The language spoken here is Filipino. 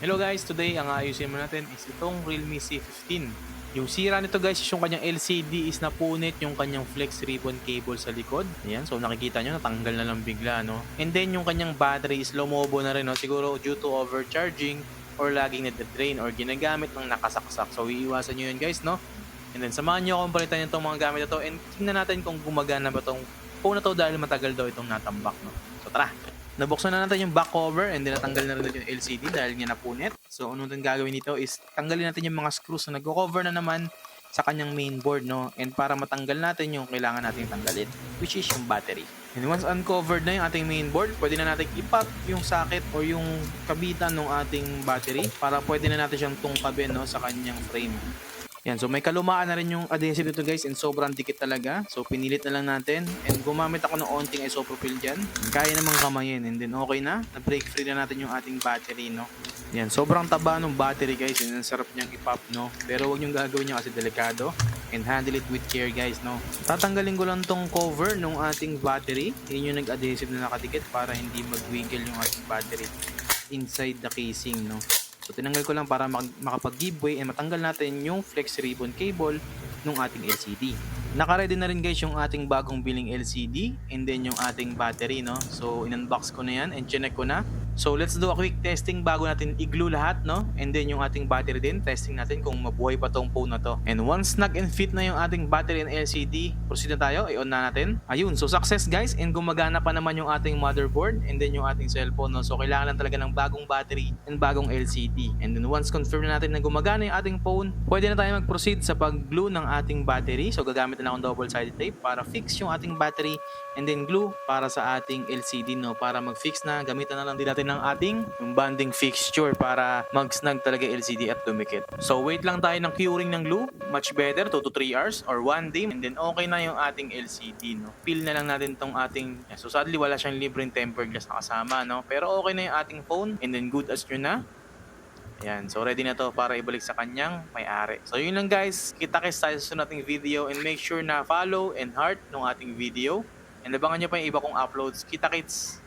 Hello guys, today ang aayusin mo natin is itong Realme C15. Yung sira nito guys is yung kanyang LCD is napunit yung kanyang flex ribbon cable sa likod. Ayan, so nakikita nyo natanggal na lang bigla, no? And then yung kanyang battery is lumobo na rin, no? Siguro due to overcharging or laging nade-drain or ginagamit ng nakasaksak. So iiwasan nyo yun guys, no? And then samahan nyo akong palitan itong mga gamit na to and tingnan natin kung gumagana ba itong phone na to dahil matagal daw itong natambak, no? So tara! Nabuksan na natin yung back cover and then natanggal na rin natin yung LCD dahil nga napunit. So ano natin gagawin dito is tanggalin natin yung mga screws na nagko-cover na naman sa kanyang mainboard, no? And para matanggal natin yung kailangan natin tanggalin, which is yung battery. And once uncovered na yung ating mainboard, pwede na natin i-pop yung socket or yung kabitan ng ating battery para pwede na natin siyang tungkabin, no, sa kanyang frame. Yan, so may kalumaan na rin yung adhesive dito guys and sobrang dikit talaga. So pinilit na lang natin and gumamit ako ng onting isopropyl dyan. Kaya namang kamayin and then okay na. Na-break free na natin yung ating battery, no. Yan, sobrang taba ng battery guys and ang sarap niyang i-pop, no. Pero huwag niyong gagawin niya kasi delikado and handle it with care guys, no. Tatanggalin ko lang tong cover ng ating battery. Yun yung nag-adhesive na nakadikit para hindi mag-wiggle yung ating battery inside the casing, no. So tinanggal ko lang para makapag-giveaway and matanggal natin yung flex ribbon cable ng ating LCD. Naka-ready na rin guys yung ating bagong biling LCD and then yung ating battery, no. So in-unbox ko na yan and chinek ko na. So let's do a quick testing bago natin i-glue lahat, no. And then yung ating battery din, testing natin kung mabuhay pa tong phone na to. And once snug and fit na yung ating battery and LCD, proceed na tayo, i-on na natin. Ayun, so success guys and gumagana pa naman yung ating motherboard and then yung ating cellphone, no. So kailangan lang talaga ng bagong battery and bagong LCD. And then once confirm na natin na gumagana yung ating phone, pwede na tayo mag-proceed sa pag-glue ng ating battery. So gagamit na akong double-sided tape para fix yung ating battery and then glue para sa ating LCD, no. Para mag-fix na, gamitan na lang din natin ng ating yung bonding fixture para mag-snug talaga LCD at dumikit. So wait lang tayo ng curing ng glue, much better 2 to 3 hours or 1 day and then okay na yung ating LCD, no. Peel na lang natin tong ating, so sadly wala siyang libreng tempered glass na kasama, no. Pero okay na yung ating phone and then good as nyo na. Ayan, so ready na to para ibalik sa kanyang may-ari. So yun lang guys, kita-kits tayo sa sunod nating video and make sure na follow and heart ng ating video. And abangan nyo pa yung iba kong uploads. Kita-kits!